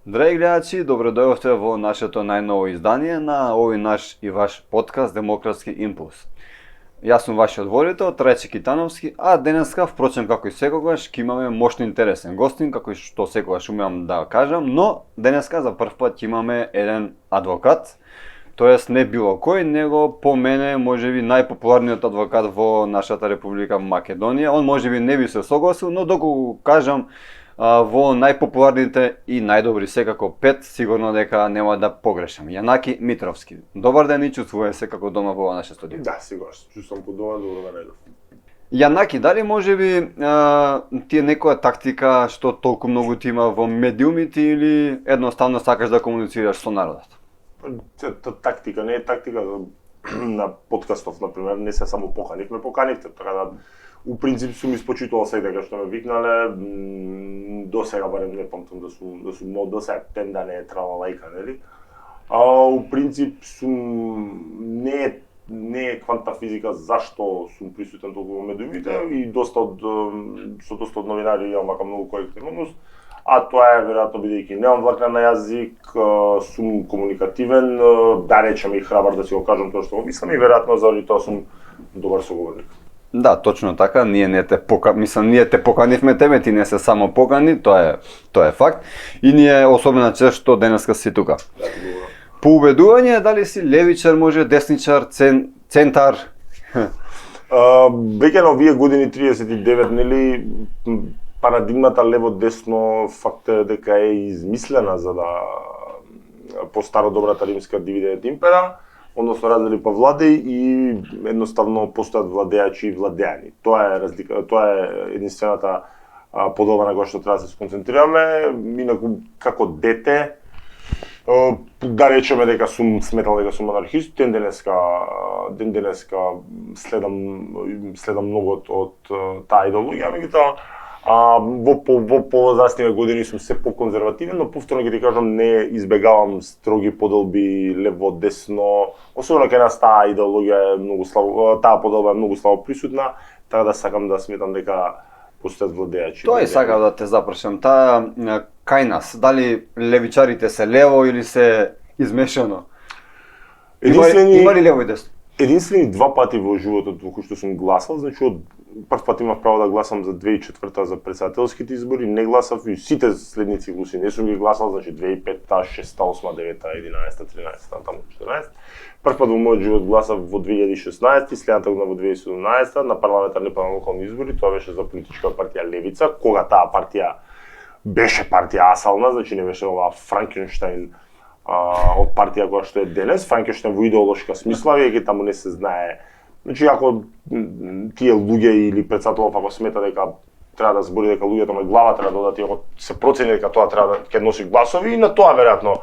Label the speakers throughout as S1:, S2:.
S1: Драги гледачи, добро дојдовте во нашето најново издание на овој наш и ваш подкаст Демократски импулс. Јас сум вашиот водител Трајче Китановски, а денеска, впрочем како и секогаш, ќе имаме мощно интересен гостин, како и што секогаш умеам да кажам, но денеска за прв пат ќе имаме еден адвокат, тоест не било кој, него по мене можеби најпопуларниот адвокат во нашата Република Македонија. Он можеби не би се согласил, но доколку кажам во најпопуларните и најдобри секако 5, сигурно дека нема да погрешам. Јанаки Митровски. Добар ден и чувствуваме се како дома во наше студио.
S2: Да, сигурно, чувствам по дома, добро да најдов.
S1: Јанаки, дали можеби ти е некоја тактика што толку многу ти има во медиумите или едноставно сакаш да комуницираш со народот?
S2: Тактика, не е тактика на подкастов, например, не се само поканивте, така да у принцип сум испочитувал се дека што ме викнале, до сега барем не памтам да сум много до сега тенда не е трала лајка, нели? У принцип не е квантна физика зашто сум присутен толку во медиумите и со доста од новинари имам вака многу коректен однос. А тоа е веројатно бидејќи немам влакна на јазик, сум комуникативен, да речем и храбар да си го кажам тоа што го мислам и веројатно заради тоа сум добар соговорник.
S1: Да, точно така, ние те поканивме тебе, ти не се само покани, тоа е факт. И ние особена чест што денеска си тука.
S2: Да, добро.
S1: По убедување дали си левичар, може десничар, центар?
S2: Веќе на овие години 39, нели, парадигмата лево-десно факт е дека е измислена за да по стародобрата римска дивидеја et impera, односно раздели па владеј и едноставно постојат владеачи и владеани. Тоа е единствената поделба на која што треба да се сконцентрираме. Инаку како дете, да речеме дека сум сметал дека сум анархист, ден денеска следам многу од таа идеологија, меѓутоа во повозрастниве години сум се поконзервативен, но повторно ќе ти кажам не избегавам строги поделби лево-десно, особено кај нас таа идеологија е многу слабо, таа поделба е многу слабо присутна, така да сакам да сметам дека постојат владеачи.
S1: Тоа и сакав да те запрашам, таа кај нас, дали левичарите се лево или се измешано? Има ли лево и десно?
S2: Единствени два пати во животот во кој што сум гласал, значи од прв пат имав право да гласам за 2004 за претседателските избори, не гласав и сите следни циклуси, не сум ги гласал, значи 2005, 6, 8, 9, 11, 13, таму 14. Прв пат во мојот живот гласав во 2016, следната година во 2017 на парламентарни па на локални избори, тоа беше за политичка партија Левица, кога таа партија беше партија асална, значи не беше оваа Франкенштајн од партија која што е денес, Франкенштајн во идеолошка смисла, веќе таму не се знае. Значи, ако тие луѓе или председателот ако смета дека треба да збори дека луѓето на глава треба да додат и ако се процени дека тоа треба да ќе носи гласови и на тоа веројатно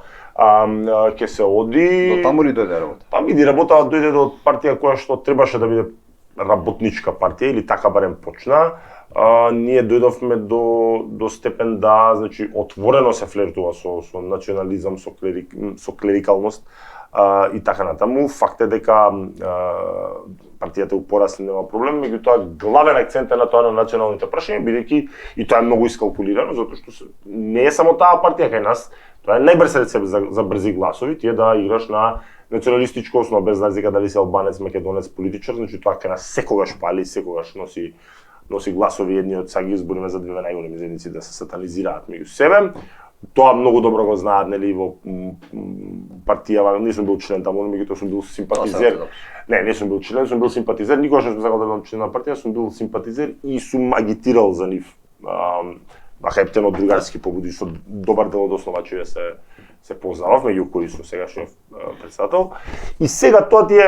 S2: ќе се оди.
S1: До таму ли дојде работа?
S2: Па види, работа дојде до партија која што требаше да биде работничка партија или така барем почна. Ние дојдовме до степен да, значи, отворено се флиртува со национализам, со клерикалност и така натаму. Факт е дека партијата у порасли нема проблем, меѓутоа главен акцент е на тоа на националните прашања, бидејќи и тоа е многу искалкулирано, затоа што не е само таа партија кај нас, тоа е најбрз рецепт за брзи гласови, ти е да играш на националистичко основа, без разлика дали си албанец, македонец, политичар, значи тоа кај нас секогаш пали, секогаш носи гласови. Едни од сега ги избориме за две најголеми заедници да се сатанизираат меѓу себе. Тоа многу добро го знаат, нели, во партија, не сум бил член таму, меѓутоа сум бил симпатизер. Не сум бил член, сум бил симпатизер, никогаш не сум сакал да бидам член на партија, сум бил симпатизер и сум агитирал за нив. Вака ептен од другарски побуди, со добар дел од основачи се познавав, меѓу кои сум сегашниот претседател. И сега тоа ти е,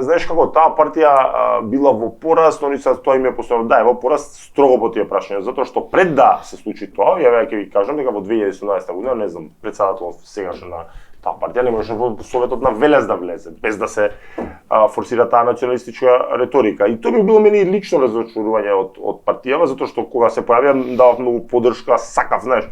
S2: знаеш како, таа партија била во пораст, они се тоа име постојано, да, е во пораст строго по тие прашања, затоа што пред да се случи тоа, ја ќе ви кажам дека во 2017 година, не знам, претседателот сегашен на таа партија не можеше во Советот на Велес да влезе, без да се форсира таа националистичка реторика. И тоа би било мене лично разочарување од партијава, затоа што кога се појавија давав многу поддршка, сакав, знаеш.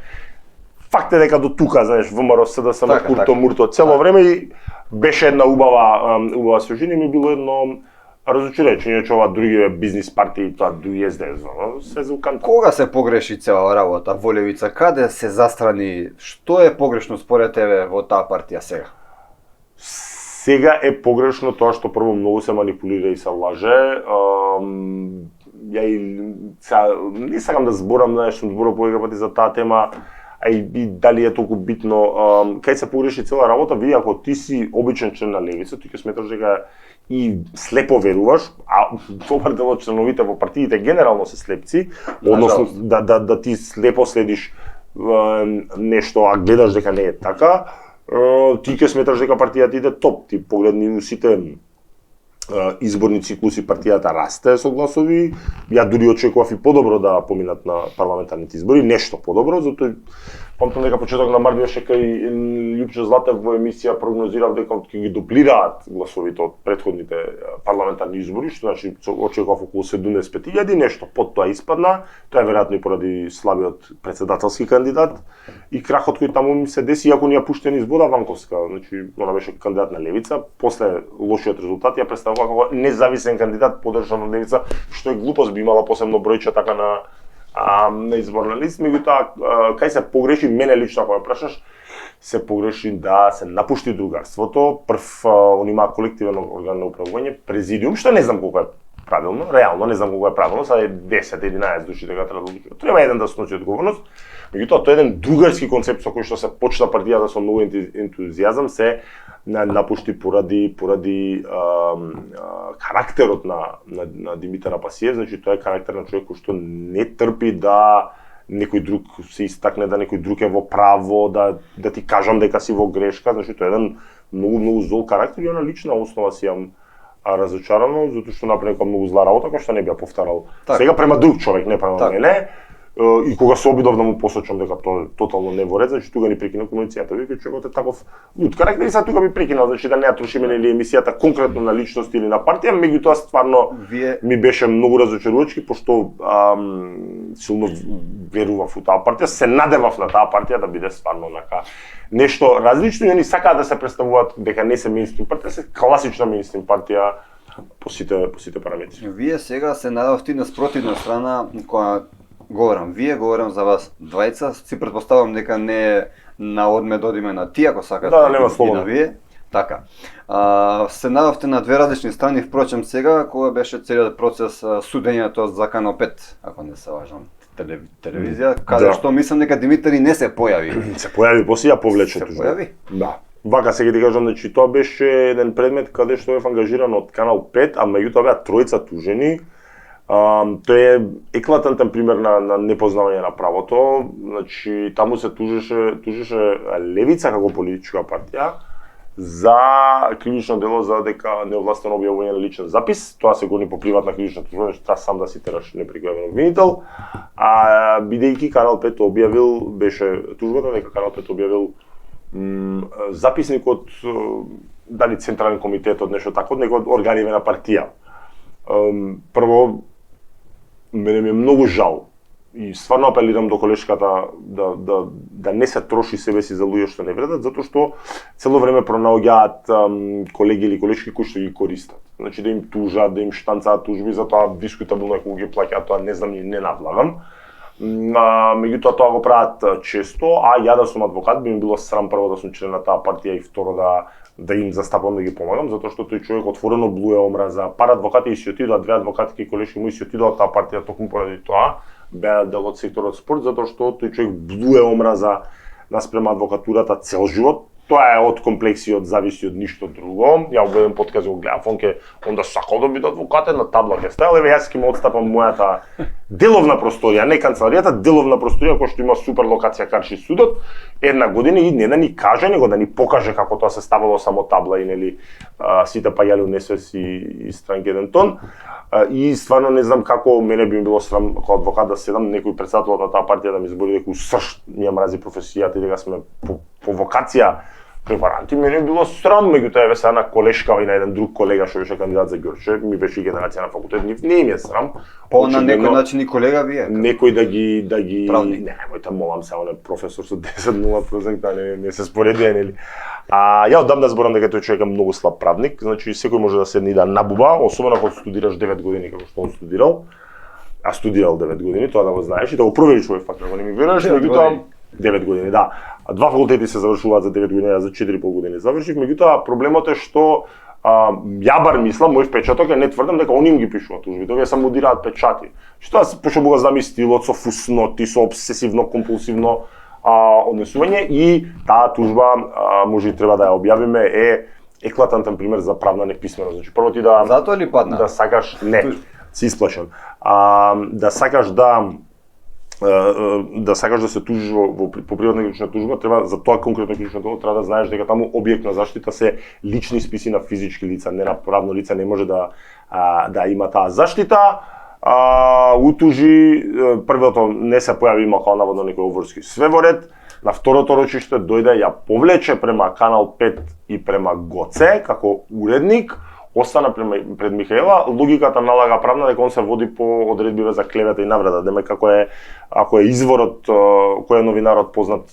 S2: Факт е дека до тука, знаеш, ВМРО СДСМ Курто Мурто цело време и беше една убава свежина, ми било едно разочарување че ова други бизнис партии, тоа други СДС, се зуканта.
S1: Кога се погреши цела работа во левица? Каде се застрани? Што е погрешно според тебе во таа партија сега?
S2: Сега е погрешно тоа што прво многу се манипулира и се лаже. Ја и не сакам да зборам, знаеш, сум зборал повеќе пати за таа тема, а и дали е толку битно. Кај се погреши цела работа, види, ако ти си обичен член на левица, ти ќе сметаш дека и слепо веруваш, а добар дел од членовите во партиите генерално се слепци, односно да ти слепо следиш нешто, а гледаш дека не е така, ти ќе сметаш дека партијата иде топ. Ти погледни у сите изборни циклуси партијата расте со гласови. Ја дури очекував и подобро да поминат на парламентарните избори, нешто подобро, затоа памтам дека почеток на март беше кај Лјупчо Златев во емисија прогнозирав дека ќе ги дуплираат гласовите од претходните парламентарни избори, што значи очекував околу 75.000, нешто под тоа испадна. Тоа е веројатно и поради слабиот претседателски кандидат и крахот кој таму ми се деси, иако ни ја пуштени Збода Ванковска, значи она беше кандидат на левица, после лошиот резултат ја представува како независен кандидат подржан од левица, што е глупост, би имала посебно бројче така на изборна лист. Меѓутоа, кај се погреши, мене лично ако ја прашаш, се погреши да се напушти другарството, прв онима колективен орган на управување, президиум, што не знам колку е правилно, реално не знам колку е правилно, сега е 10-11 души дека треба да одлучуваат. Треба еден да сноси одговорност. Меѓутоа, тоа е еден другарски концепт со кој што се почна партијата со многу ентузијазам, се напушти поради карактерот на Димитар Апасиев, значи тоа е карактер на човек кој што не трпи да некој друг се истакне, да некој друг е во право, да ти кажам дека си во грешка, значи тоа е еден многу зол карактер и на лична основа си јам разочарано, затоа што направи некоја многу зла работа која што не би ја повторал.
S1: Так.
S2: Сега према друг човек, не према
S1: Так.
S2: мене. И кога се обидов да му посочам дека тоа е тотално не во ред, значи тука ни прекина комуницацијата. Вика човекот е таков луд карактер и сега тука ми прекинал, значи да не ја трошиме нели емисијата конкретно на личност или на партија, меѓутоа стварно ми беше многу разочарувачки, пошто силно верував у таа партија, се надевав на таа партија да биде стварно нака нешто различно и они сакаат да се представуваат дека не се меинстрим партија, се класична меинстрим партија по сите параметри.
S1: Вие сега се надавте на спротивна страна која говорам за вас двајца, си претпоставувам дека не е на одме додиме на ти, ако сакате
S2: Да, нема
S1: и
S2: слободно.
S1: на вие. Така. Се надавте на две различни страни, впрочем сега, кога беше целиот процес судењето за Канал 5, ако не се лажам, телевизија, каде што мислам дека Димитари не се појави.
S2: Се појави после ја повлече
S1: Се
S2: тужба.
S1: појави?
S2: Да. Вака сега ти кажам, значи тоа беше еден предмет каде што е ангажиран од Канал 5, а меѓутоа беа тројца тужени. Тоа е еклатантен пример на непознавање на правото. Значи таму се тужеше левица како политичка партија за кривично дело за дека неовластено објавување на личен запис. Тоа се гони по приватна кривична тужба, што сам да си тераш неприкојавен обвинител. А бидејќи Канал 5 објавил, беше тужбата дека Канал 5 објавил записникот, дали Централен комитет од нешто тако, од некој од органиве на партија. Прво, мене ми е многу жал и стварно апелирам до колешката да не се троши себе си за луѓе што не вредат, затоа што цело време пронаоѓаат колеги или колешки кои што ги користат. Значи да им тужат, да им штанцаат тужби, затоа дискутабилно е кога ги плаќаат, тоа не знам и не надлагам. Меѓутоа тоа го прават често, а ја да сум адвокат би ми било срам прво да сум член на таа партија и второ да им застапам да ги помагам, затоа што тој човек отворено блуе омраза. Пар адвокати и си отидоа, две адвокатки и колешки мои си отидоа од таа партија токму поради тоа, беа дел од секторот спорт, затоа што тој човек блуе омраза наспрема адвокатурата цел живот. Тоа е од комплекси, од зависи од ништо друго. Ја го еден подкаст го гледав, онда сакал да биде адвокат, на табла ке ставил, еве јас ќе му отстапам мојата деловна просторија, не канцеларијата, деловна просторија која што има супер локација Карши судот, една година и не да ни каже, него да ни покаже како тоа се ставало само табла и нели сите паѓали у несвес и странки еден тон. И стварно не знам како мене би ми било срам како адвокат да седам некој председател на таа партија да ми збори дека усрш ја мрази професијата и дека сме по вокација препаранти, мене било срам, меѓутоа еве сега на колешка и на еден друг колега што беше кандидат за Ѓорче, ми беше генерација на факултет, не им е срам.
S1: По на некој начин и колега вие.
S2: Некој да ги
S1: Правник.
S2: Немојте молам се, он е професор со 10-0 прозекта, не се споредија нели. Ја одам да зборам дека тој човек е многу слаб правник, значи секој може да седне и да набуба, особено кога студираш 9 години како што он студирал. А студирал 9 години, тоа да го знаеш и да го провериш овој факт, ако не ми веруваш, меѓутоа 9 години, да. Два факултети се завршуваат за 9 години, а за 4,5 години завршив, меѓутоа проблемот е што ја бар мислам, мој впечаток е, не тврдам дека они им ги пишуваат тужбите, овие само удираат печати. Што пошто го знам и стилот со фусноти, со обсесивно компулсивно однесување и таа тужба може и треба да ја објавиме е еклатантен пример за правна неписменост. Значи прво ти да
S1: Затоа ли падна?
S2: Да сакаш си исплашен. Да сакаш да сакаш да се тужиш по приватна крична тужба, треба за тоа конкретно крично дело треба да знаеш дека таму објект на заштита се лични списи на физички лица, не на правно лице, не може да има таа заштита. Утужи, првото не се појави, има као наводно некој обврски. Све во ред, на второто рочиште дојде, ја повлече према Канал 5 и према ГОЦЕ како уредник, остана пред Михаела. Логиката налага правна дека он се води по одредбиве за клевета и навреда. Демек ако е изворот, кој е новинарот познат,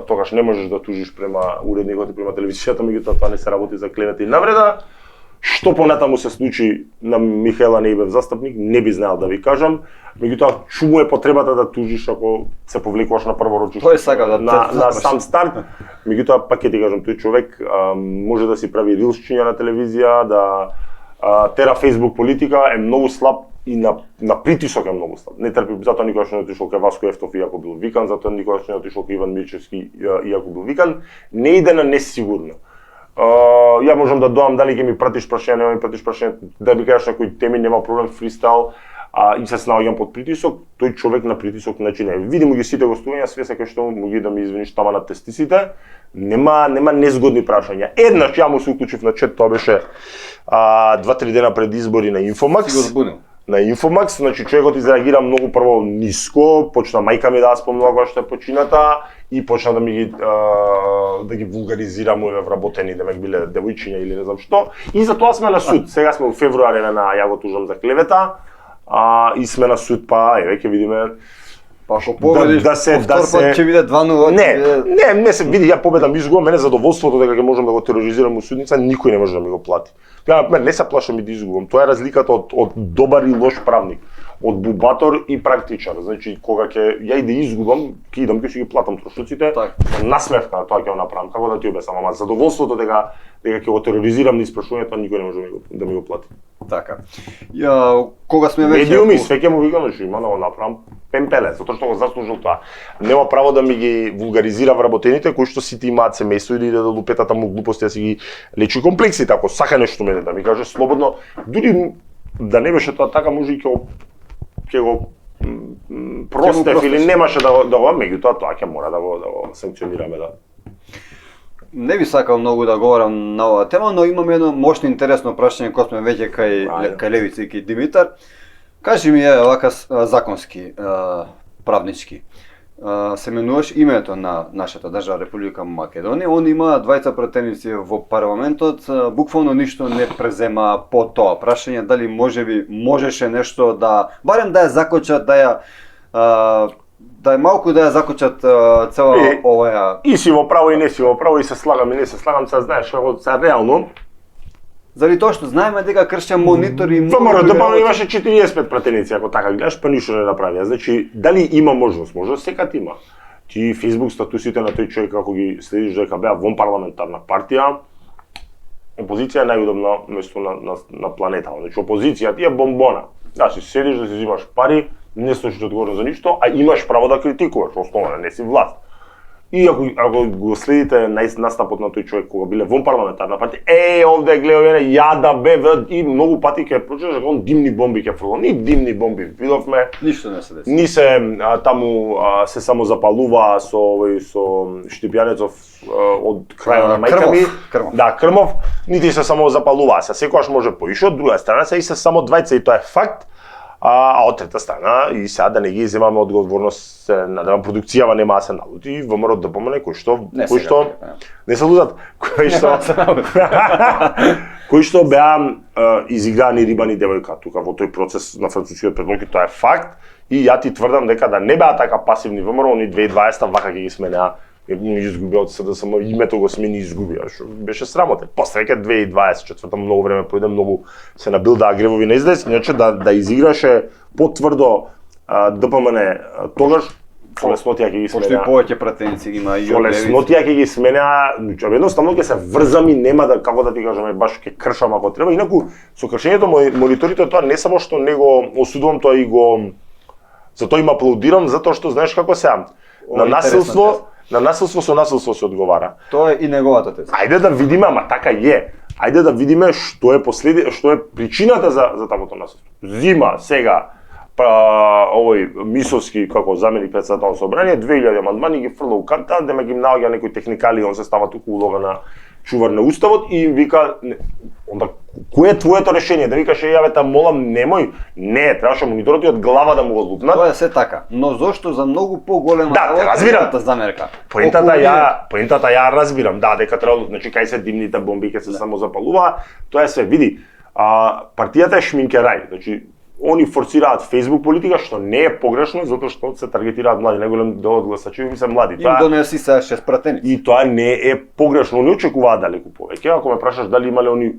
S2: тогаш не можеш да тужиш према уредникот и према телевизијата, меѓутоа тоа не се работи за клевета и навреда. Што понатаму се случи на Михаела не бев застапник, не би знаел да ви кажам. Меѓутоа, чуму е потребата да тужиш ако се повлекуваш на прво рочиште?
S1: Тој сака да
S2: на сам старт. Меѓутоа, пак ќе ти кажам, тој човек може да си прави рилсчиња на телевизија, да тера Facebook политика, е многу слаб и на притисок е многу слаб. Не трпи, затоа никогаш не отишол кај Васко Ефтов иако бил викан, затоа никогаш не отишол кај Иван Мирчевски иако бил викан. Не иде на несигурно. Ја можам да доам дали ќе ми пратиш прашање, нема ми пратиш прашање, да ми кажеш некои теми, нема проблем, фристайл, и се снаоѓам под притисок, тој човек на притисок значи не. Видимо ги сите гостувања, све секој што му ги да ми извиниш тама на тестисите, нема незгодни прашања. Еднаш ја му се уклучив на чет, тоа беше 2-3 дена пред избори на Инфомакс.
S1: Си го збунил.
S2: На Инфомакс, значи човекот изреагира многу прво ниско, почна мајка ми да спомнува кога што е почината и почна да ги вулгаризира моје вработени, демек биле девојчиња или не знам што. И затоа сме на суд. Сега сме во февруари на ја го тужам за клевета, и сме на суд, па еве ќе видиме.
S1: Па ако победиш, втор пат ќе биде 2-0.
S2: Не се види, ја победам, изгубам, мене задоволството дека ќе можам да го тероризирам у судница, никој не може да ми го плати. Ја не се плашам и да изгубам. Тоа е разликата од добар и лош правник, од бубатор и практичар. Значи кога ја и да изгубам, ќе идам ќе си ги платам трошоците. Насмевка на тоа ќе го направам. Како да ти обяснам, ама задоволството дека ќе го тероризирам на испрашувањето, никој не може да ми го плати.
S1: Така. Кога сме веќе
S2: медиуми све ќе му викам, што има да го направам пемпеле, затоа што го заслужил тоа. Нема право да ми ги вулгаризира вработените кои што сите имаат семејство или да лупетата му глупости да си ги лечи комплексите. Ако сака нешто мене да ми каже слободно, дури да не беше тоа така, може и ќе го простев или немаше да го, меѓутоа тоа ќе мора да го санкционираме, да.
S1: Не би сакал многу да говорам на оваа тема, но имам едно мощно интересно прашање кога сме веќе кај Левица и кај Димитар. Кажи ми вака законски, правнички. Се менуваш името на нашата држава Република Македонија, он има двајца пратеници во парламентот, буквално ништо не презема по тоа прашање, дали можеше нешто да, барем да ја закочат, да е малку да ја закочат цела оваа...
S2: И си во право и не си во право, и се слагам и не се слагам, се знаеш како се реално.
S1: Заради тоа што знаеме дека кршќа монитори и
S2: ВМРО имаше 45 пратеници, ако така гледаш, па ништо не направија. Значи, дали има можност? Може секад има. Ти Facebook статусите на тој човек како ги следиш дека беа вон парламентарна партија, опозиција е најудобно место на планетата. Значи, опозиција ти е бомбона. Значи, седиш да си взимаш пари, не сношиш одговорност за ништо, а имаш право да критикуваш, основно не си власт. И ако го следите настапот на тој човек кога биле вон парламентарна партија, овде гледаме ја да бе и многу пати ќе прочиташ дека он димни бомби ќе фрло. Ни димни бомби видовме.
S1: Ништо не се деси.
S2: Ни се таму се само запалува со Штипјанецов од крајот на мајка ми. Да, Крмов, нити се само запалува. Се секогаш може поише, од друга страна се и се само двајца и тоа е факт. А од трета страна и сега да не ги земаме одговорност, надевам продукцијава нема да се налути, ВМРО ДПМН кој што не се лудат, кои што беа изиграни рибани девојка тука во тој процес на францускиот предлог, тоа е факт и ја ти тврдам дека да не беа така пасивни ВМРО, они 2020 вака ќе ги сменеа. Изгуби од СДСМ, името го смени и изгуби, што беше срамотен. После веќе 2024 многу време пројде, многу се набилдаа гревови на излез, иначе да изиграше потврдо ДПМН тогаш, со леснотија ќе ги сменеа.
S1: Пошто и повеќе пратеници има и
S2: со леснотија ќе ги сменеа, едноставно ќе се врзам и нема да, како да ти кажеме, баш ќе кршам ако треба. Инаку со кршењето мониторите тоа не само што не го осудувам, тоа и го за тоа им аплаудирам, затоа што знаеш како се на насилство со насилство се одговара.
S1: Тоа е и неговата теза.
S2: Ајде да видиме, ама така е. Ајде да видиме што е причината за таквото насилство. Зима сега овој Мисовски како заменик председател на собрание 2000 амандмани ги фрла у карта, дема ги наоѓа некои техникали, он се става туку улога на чувар на уставот и вика онда кое е твоето решение? Да викаш јаве та молам немој. Не, требаше мониторот и од глава да му го лупнат.
S1: Тоа е се така, но зошто за многу поголема замерка?
S2: Поентата ја разбирам, да, дека треба, значи кај се димните бомби ќе се само запалува, тоа е све. Види, партијата е шминкерај, значи они форсираат Facebook политика, што не е погрешно, затоа што се таргетираат млади, најголем дел од гласачи се млади.
S1: Им донеси се 6 пратеници.
S2: И тоа не е погрешно, они очекуваат далеку повеќе. Ако ме прашаш дали имале они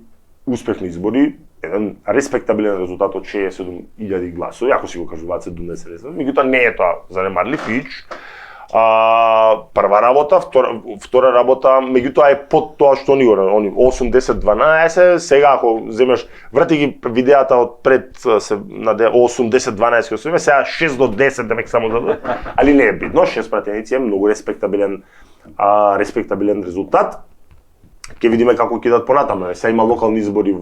S2: успешни избори, еден респектабилен резултат од 67.000 гласови, ако си го кажуваат 70, меѓутоа не е тоа занемарлив ич. Прва работа, втора работа, меѓутоа е под тоа што они 8-10-12, сега ако земеш, врати ги видеата од пред на 8-10-12 кои се сега 6 до 10 демек само за али не е битно, 6 пратеници е многу респектабилен резултат. Ќе видиме како ќе идат понатаму. Сега има локални избори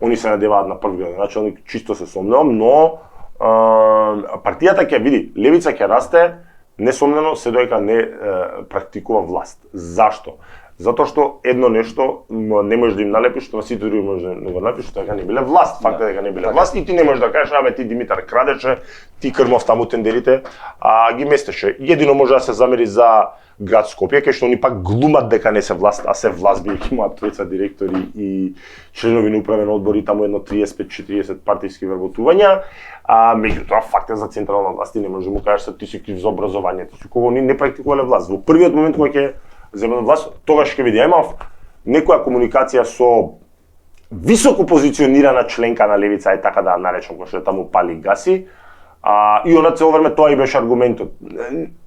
S2: они се надеваат на прв градоначалник, чисто се сомневам, но партијата ќе види, левица ќе расте, несомнено се доека не практикува власт. Зашто? Затоа што едно нешто не можеш да им налепиш, што на сите други можеш да го налепиш, што дека не биле власт. Факт е дека не биле власт и ти не можеш да кажеш, абе ти Димитар крадеше, ти крмов таму тендерите, ги местеше. Едино може да се замери за град Скопје, кај што они пак глумат дека не се власт, а се власт бидејќи имаат тројца директори и членови на управен одбор и таму едно 35-40 партиски вработувања. Меѓутоа факт е за централна власт и не може да му кажеш ти си крив за образованието. Кога они не практикувале власт. Во првиот момент кога ќе земат власт, тогаш ќе види имав некоја комуникација со високо позиционирана членка на левица, и така да наречам, кој што таму пали гаси. И она цело време тоа и беше аргументот.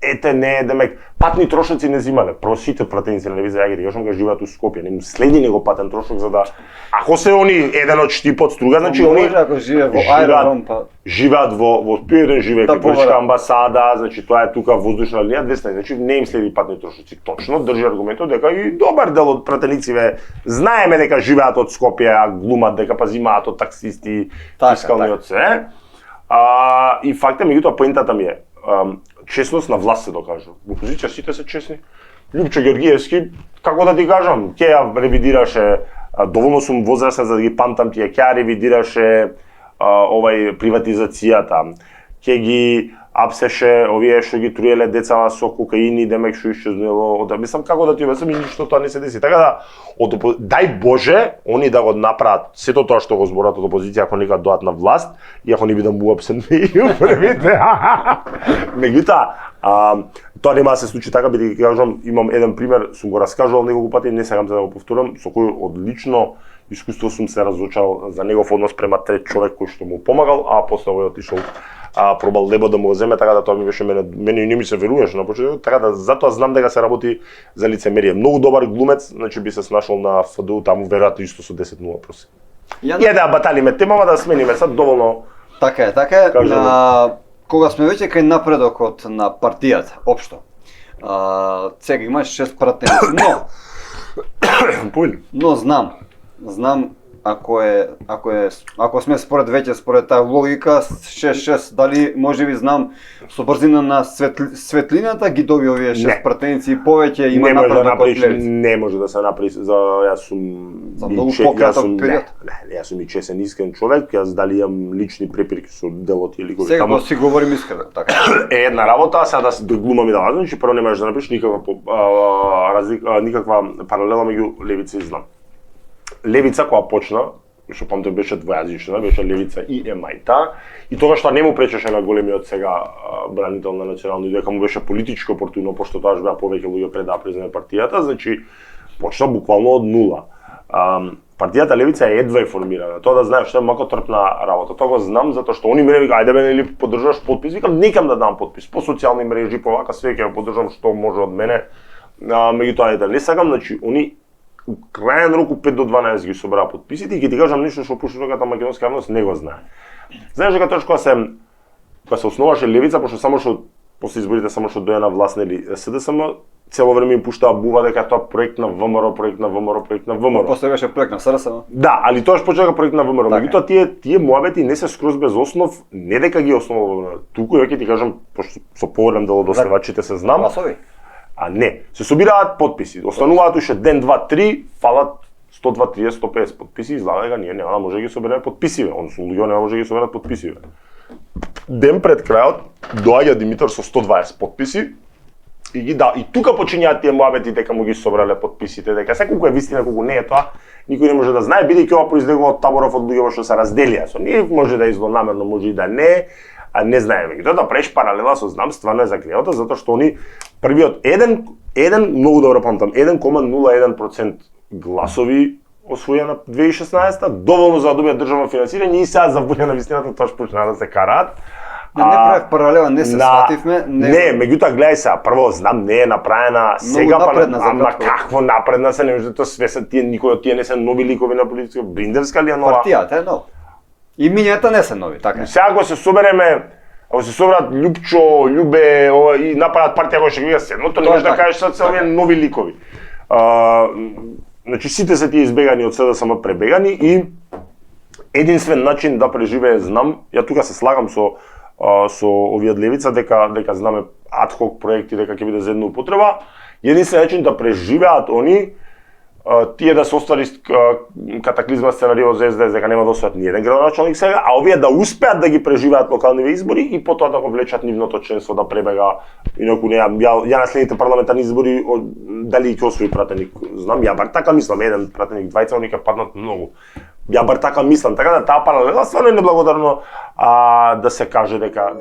S2: Ете не, демек, патни трошоци не земале. Просите пратеници на левица, ја ги кажам, живеат у Скопје, не му следи него патен трошок за да ако се они еден од штипот струга, значи они
S1: ако живеат во аеродром,
S2: живеат во еден живее кај Турска амбасада, значи тоа е тука воздушна линија 200, значи не им следи патни трошоци. Точно држи аргументот дека и добар дел од пратенициве знаеме дека живеат од Скопје, а глумат дека па зимаат од таксисти, фискални од се. И факт е, меѓутоа поентата ми е, честност на власт се докажува. Во опозиција сите се честни. Лјупчо Ѓоргиевски, како да ти кажам, ќе ја ревидираше, доволно сум возрастен за да ги памтам тие, ќе ја ревидираше приватизацијата, ќе ги апсеше овие што ги труеле децава со кокаини, демек што исчезнело, мислам како да ти обяснам и ништо тоа не се деси. Така да, дај Боже, они да го направат сето тоа што го зборат од опозиција ако некад доат на власт и ако не бидам уапсен првите. Меѓутоа, тоа нема да се случи така, бидејќи кажам, имам еден пример, сум го раскажувал неколку пати, не сакам да го повторам, со кој одлично искуство сум се разучал за негов однос према трет човек кој што му помагал, а после овој отишол пробал лебо да му го земе, така да тоа ми беше мене и не ми се веруваше на почетокот, така да затоа знам дека се работи за лицемерие. Многу добар глумец, значи би се снашол на ФДУ, таму веројатно исто со 10-0 проси. Да баталиме темава, да смениме сад доволно.
S1: Така е. Кога сме веќе кај напредокот на партијата, општо, сега имаш 6 пратеници, но знам ако сме според таа логика 6-6, дали можеби знам со брзина на светлината ги доби овие 6 пратеници и повеќе има
S2: не може да
S1: напредок од
S2: направиш,
S1: Левица?
S2: не може да се направи за јас сум
S1: За многу пократок период.
S2: Не, јас сум и честен искрен човек, јас дали имам лични препирки со дел од тие ликови
S1: Сега
S2: таму.
S1: го си говорим искрено, така.
S2: Е една работа, а сега да глумам и да лажам, значи прво не можеш да направиш никаква паралела меѓу Левица и Знам. Левица кога почна, што памтам беше двојазична, беше Левица и Емајта, и тоа што не му пречеше на големиот сега бранител на национални дека му беше политичко опортуно, пошто тоа беа повеќе луѓе пред да преземе партијата, значи почна буквално од нула. Партијата Левица е едва формирана. Тоа да знаеш што е мако трпна работа. Тоа го знам затоа што они мене вика ајде бе нели поддржаш подпис, викам некам да дам подпис по социјални мрежи, по вака све ќе поддржам што може од мене. Меѓутоа да не сакам, значи они крајен рок 5 до 12 ги собраа подписите и ќе ти кажам нешто што пуштоката македонска јавност не го знае. Знаеш дека тоа кога се основаше Левица, пошто само што после изборите само што доја на власт нели СДСМ, цело време им пуштаа бува дека тоа проект на ВМРО, проект на ВМРО, проект на ВМРО.
S1: После беше проект на СРС.
S2: Да, али тоа почна проект на ВМРО. Меѓутоа тие муабети не се скроз без основ, не дека ги основал ВМРО. Туку ја ќе ти кажам пошто со поголем дел од оснивачите се знам.
S1: Гласови.
S2: А не, се собираат подписи. Остануваат уште ден, два, три, фалат 100, 2, 30, 150 подписи, изгледа дека ние нема да може да ги собереме подписиве, односно луѓе нема може да ги соберат подписиве. Ден пред крајот доаѓа Димитар со 120 подписи и тука почињаат тие муабети дека му ги собрале подписите, дека се колку е вистина, колку не е тоа, никој не може да знае, бидејќи ова произлегува од таборов од луѓе што се разделија со ние, може да е злонамерно, може и да не, а не знаеме. Тоа да преш паралела со Знам стварно е закријата, затоа што они првиот еден многу добро памтам, 1,01% гласови освоја на 2016-та, доволно за да добијат државно финансирање и сега за волја на вистината тоа што почнаа да се караат.
S1: Не правев паралела, не се свативме.
S2: Не, меѓутоа гледај сега, прво Знам не е направена сега
S1: напредна,
S2: какво напредна се, не тоа све се тие, никој од тие не се нови ликови на политика, Бриндевска ли е нова?
S1: Партијата е нова. И минјата не се нови, така е.
S2: Сега ако се собереме, ако се соберат Љупчо, Љубе и направат партија која ќе ги седмото, не можеш да кажеш се цело нови ликови. Значи сите се тие избегани од СДСМ пребегани и единствен начин да преживее Знам, ја тука се слагам со овие од Левица дека знаме адхок проекти дека ќе биде за една употреба, единствен начин да преживеат они тие да се оствари катаклизма сценарио за СДС дека нема да освојат ни еден градоначалник сега, а овие да успеат да ги преживеат локалниве избори и потоа да го влечат нивното членство да пребега. Инаку не ја на следните парламентарни избори дали ќе освои пратеник, знам, ја бар така мислам, еден пратеник, двајца они ќе паднат многу. Ја бар така мислам, така да таа паралела стварно е неблагодарно да се каже дека